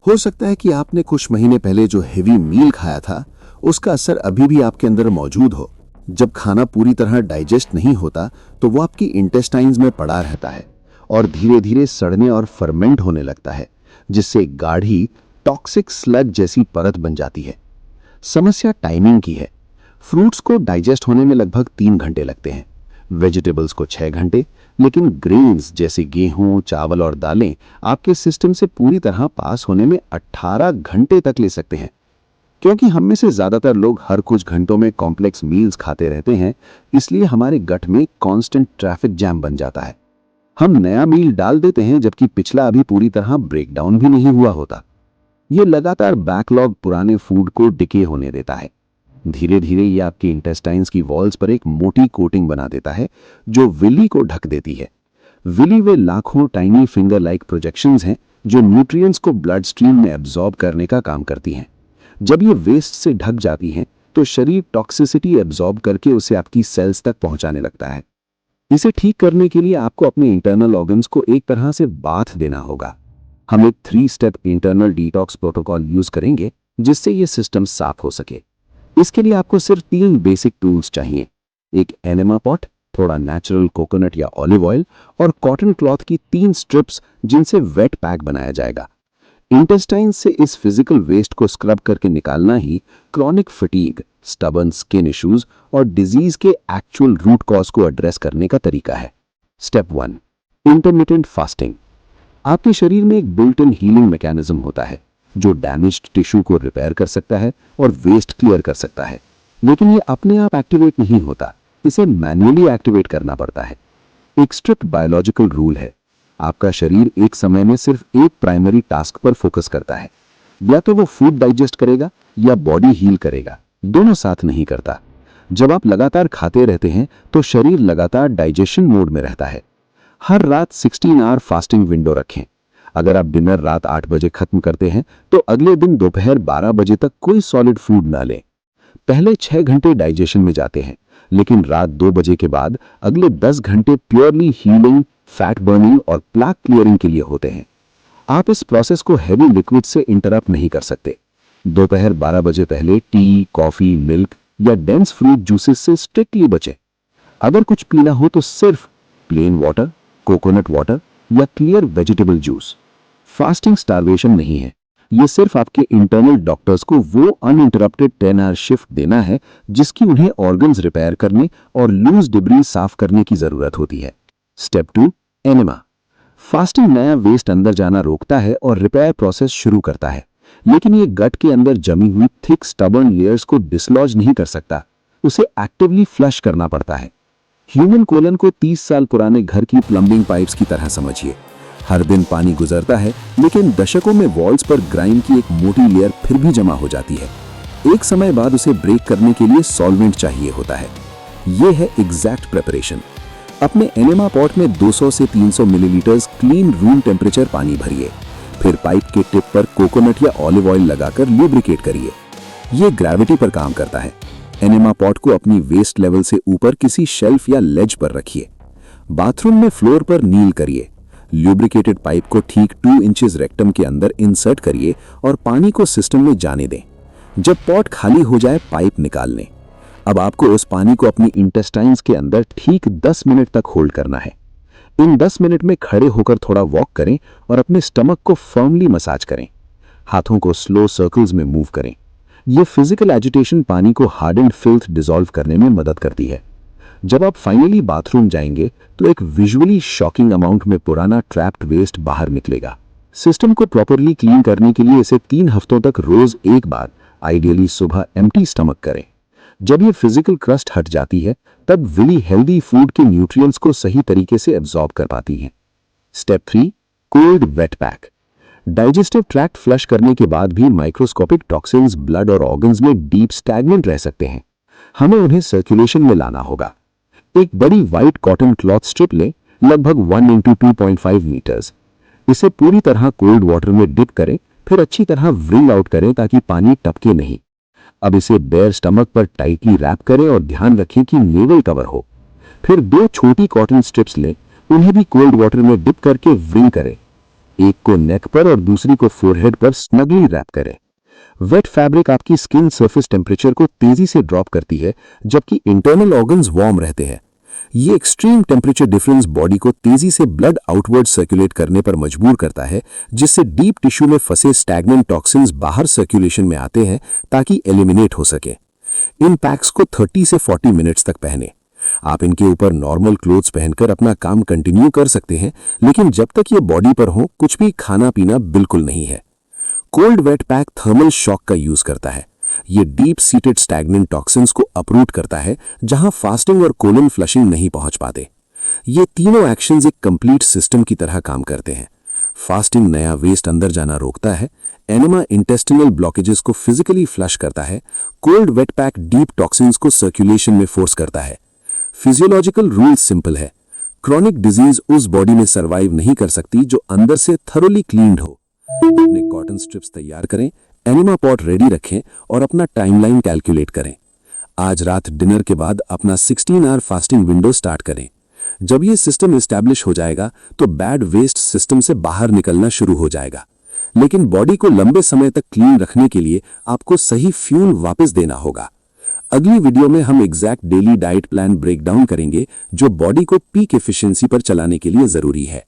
हो सकता है कि आपने कुछ महीने पहले जो हेवी मील खाया था उसका असर अभी भी आपके अंदर मौजूद हो। जब खाना पूरी तरह डाइजेस्ट नहीं होता तो वो आपकी इंटेस्टाइन्स में पड़ा रहता है और धीरे धीरे सड़ने और फर्मेंट होने लगता है, जिससे गाढ़ी टॉक्सिक स्लग जैसी परत बन जाती है। समस्या टाइमिंग की है। फ्रूट्स को डाइजेस्ट होने में लगभग 3 घंटे लगते हैं, वेजिटेबल्स को 6 घंटे, लेकिन ग्रेन्स जैसे गेहूं, चावल और दालें आपके सिस्टम से पूरी तरह पास होने में 18 घंटे तक ले सकते हैं। क्योंकि हम में से ज्यादातर लोग हर कुछ घंटों में कॉम्प्लेक्स मील्स खाते रहते हैं, इसलिए हमारे गट में कांस्टेंट ट्रैफिक जैम बन जाता है। हम नया मील डाल देते हैं जबकि पिछला अभी पूरी तरह ब्रेकडाउन भी नहीं हुआ होता। ये लगातार बैकलॉग पुराने फूड को डिके होने देता है। धीरे धीरे ये आपके इंटेस्टाइन्स की वॉल्स पर एक मोटी कोटिंग बना देता है जो विली को ढक देती है। विली वे लाखों टाइनी फिंगर लाइक प्रोजेक्शंस हैं जो न्यूट्रिएंट्स को ब्लड स्ट्रीम में एब्जॉर्ब करने का काम करती हैं। जब ये वेस्ट से ढक जाती हैं तो शरीर टॉक्सिसिटी एब्जॉर्ब करके उसे आपकी सेल्स तक पहुंचाने लगता है। इसे ठीक करने के लिए आपको अपने इंटरनल ऑर्गन्स को एक तरह से बाथ देना होगा। हम एक 3 step internal detox protocol use करेंगे जिससे ये सिस्टम साफ हो सके। इसके लिए आपको सिर्फ 3 बेसिक टूल्स चाहिए। एक एनेमा पॉट, थोड़ा नेचुरल कोकोनट या ऑलिव ऑयल और कॉटन क्लॉथ की 3 स्ट्रिप्स जिनसे वेट पैक बनाया जाएगा। इंटेस्टाइन से इस फिजिकल वेस्ट को स्क्रब करके निकालना ही chronic fatigue, stubborn skin issues और डिजीज के एक्चुअल रूट कॉज को एड्रेस करने का तरीका है। Step 1, intermittent fasting. आपके शरीर में एक बिल्ट इन हीलिंग मैकेनिज्म होता है जो डैमेज्ड टिश्यू को रिपेयर कर सकता है और वेस्ट क्लियर कर सकता है, लेकिन ये अपने आप एक्टिवेट नहीं होता, इसे मैन्युअली एक्टिवेट करना पड़ता है। एक स्ट्रिक्ट बायोलॉजिकल रूल है, आपका शरीर एक समय में सिर्फ एक प्राइमरी टास्क पर फोकस करता है। या तो वो फूड डाइजेस्ट करेगा या बॉडी हील करेगा, दोनों साथ नहीं करता। जब आप लगातार खाते रहते हैं तो शरीर लगातार डाइजेशन मोड में रहता है। हर रात 16 आवर फास्टिंग विंडो रखें। अगर आप डिनर रात 8 बजे खत्म करते हैं तो अगले दिन दोपहर 12 बजे तक कोई सॉलिड फूड ना लें। पहले 6 घंटे डाइजेशन में जाते हैं, लेकिन रात 2 बजे के बाद अगले 10 घंटे प्योरली हीलिंग, फैट बर्निंग और प्लाक क्लियरिंग के लिए होते हैं। आप इस प्रोसेस को हैवी लिक्विड से इंटरप्ट नहीं कर सकते। दोपहर 12 बजे पहले टी, कॉफी, मिल्क या डेंस फ्रूट जूसेस से स्ट्रिक्टली बचें। अगर कुछ पीना हो तो सिर्फ प्लेन वाटर, कोकोनट वाटर या clear vegetable juice. Fasting starvation नहीं है, ये सिर्फ आपके इंटरनल डॉक्टर्स को वो अनइंटरप्टेड 10 आवर शिफ्ट देना है जिसकी उन्हें ऑर्गन्स रिपेयर करने और लूज डिब्रीज साफ करने की जरूरत होती है। Step 2, enema. फास्टिंग नया वेस्ट अंदर जाना रोकता है और रिपेयर प्रोसेस शुरू करता है, लेकिन ये गट के अंदर जमी हुई थिक स्टबर्न लेयर्स को डिसलॉज नहीं कर सकता, उसे एक्टिवली फ्लश करना पड़ता है। ह्यूमन कोलन को 30 साल पुराने घर की प्लम्बिंग पाइप्स की तरह समझिए। हर दिन पानी गुजरता है, लेकिन दशकों में वॉल्स पर ग्राइम की एक मोटी लेयर फिर भी जमा हो जाती है। एक समय बाद उसे ब्रेक करने के लिए सॉल्वेंट चाहिए होता है। यह है एग्जैक्ट प्रिपरेशन। अपने एनेमा पॉट में 200 से 300 मिलीलीटर क्लीन रूम टेम्परेचर पानी भरिए, फिर पाइप के टिप पर कोकोनट या ऑलिव ऑयल लगाकर लुब्रिकेट करिए। यह ग्रेविटी पर काम करता है। एनेमा पॉट को अपनी वेस्ट लेवल से ऊपर किसी शेल्फ या लेज पर रखिए। बाथरूम में फ्लोर पर नील करिए। ल्यूब्रिकेटेड पाइप को ठीक 2 इंचेस रेक्टम के अंदर इंसर्ट करिए और पानी को सिस्टम में जाने दें। जब पॉट खाली हो जाए पाइप निकाल लें। अब आपको उस पानी को अपनी इंटेस्टाइन्स के अंदर ठीक 10 मिनट तक होल्ड करना है। इन 10 मिनट में खड़े होकर थोड़ा वॉक करें और अपने स्टमक को फर्मली मसाज करें। हाथों को स्लो सर्कल्स में मूव करें। यह फिजिकल एजिटेशन पानी को हार्डेंड फिल्थ डिसॉल्व करने में मदद करती है। जब आप फाइनली बाथरूम जाएंगे तो एक विजुअली शॉकिंग अमाउंट में पुराना ट्रैप्ड वेस्ट बाहर निकलेगा। सिस्टम को प्रॉपरली क्लीन करने के लिए इसे 3 हफ्तों तक रोज एक बार, आइडियली सुबह एम्प्टी स्टमक करें। जब ये फिजिकल क्रस्ट हट जाती है तब विली हेल्दी फूड के न्यूट्रिएंट्स को सही तरीके से एब्जॉर्ब कर पाती है। Step 3, cold wet pack. Digestive tract flush करने के बाद भी माइक्रोस्कोपिक टॉक्सिन्स ब्लड और ऑर्गन्स में डीप स्टैग्नेंट रह सकते हैं। हमें उन्हें सर्कुलेशन में लाना होगा। एक बड़ी व्हाइट कॉटन क्लॉथ स्ट्रिप लें, लगभग 1 × 2.5 मीटर्स। इसे पूरी तरह कोल्ड वाटर में डिप करें, फिर अच्छी तरह व्रिंग आउट करें ताकि पानी टपके नहीं। अब इसे बेयर स्टमक पर टाइटली रैप करें और ध्यान रखें कि नेवल कवर हो। फिर 2 छोटी कॉटन स्ट्रिप्स लें, उन्हें भी कोल्ड वाटर में डिप करके व्रिंग करें। एक को नेक पर और दूसरी को फोरहेड पर स्नगली रैप करें। वेट फैब्रिक आपकी स्किन सरफेस टेम्परेचर को तेजी से ड्रॉप करती है, जबकि इंटरनल ऑर्गन्स वार्म रहते हैं। ये एक्सट्रीम टेम्परेचर डिफरेंस बॉडी को तेजी से ब्लड आउटवर्ड सर्कुलेट करने पर मजबूर करता है, जिससे डीप टिश्यू में फंसे स्टैग्नेंट टॉक्सिन्स बाहर सर्कुलेशन में आते हैं ताकि एलिमिनेट हो सके। इन पैक्स को 30 से 40 मिनट्स तक पहने। आप इनके ऊपर नॉर्मल क्लोथ्स पहनकर अपना काम कंटिन्यू कर सकते हैं, लेकिन जब तक ये बॉडी पर हो कुछ भी खाना पीना बिल्कुल नहीं है। Cold wet pack thermal shock का यूज करता है। ये डीप सीटेड स्टैग्नेंट टॉक्सिन्स को अपरूट करता है जहां फास्टिंग और कोलन फ्लशिंग नहीं पहुंच पाते। ये तीनों एक्शंस एक कंप्लीट सिस्टम की तरह काम करते हैं। फास्टिंग नया वेस्ट अंदर जाना रोकता है, एनिमा इंटेस्टिनल ब्लॉकेजेस को फिजिकली फ्लश करता है, cold wet pack deep toxins को सर्कुलेशन में फोर्स करता है। फिजियोलॉजिकल रूल सिंपल है, क्रॉनिक डिजीज उस बॉडी में सर्वाइव नहीं कर सकती जो अंदर से थरोली क्लीन्ड हो। अपने कॉटन स्ट्रिप्स तैयार करें, एनिमा पॉट रेडी रखें और अपना टाइमलाइन कैलकुलेट करें। आज रात डिनर के बाद अपना 16 आवर फास्टिंग विंडो स्टार्ट करें। जब ये सिस्टम एस्टैब्लिश हो जाएगा तो बैड वेस्ट सिस्टम से बाहर निकलना शुरू हो जाएगा। लेकिन बॉडी को लंबे समय तक क्लीन रखने के लिए आपको सही फ्यूल वापस देना होगा। अगली वीडियो में हम exact daily diet plan breakdown करेंगे जो बॉडी को पीक एफिशिएंसी पर चलाने के लिए जरूरी है।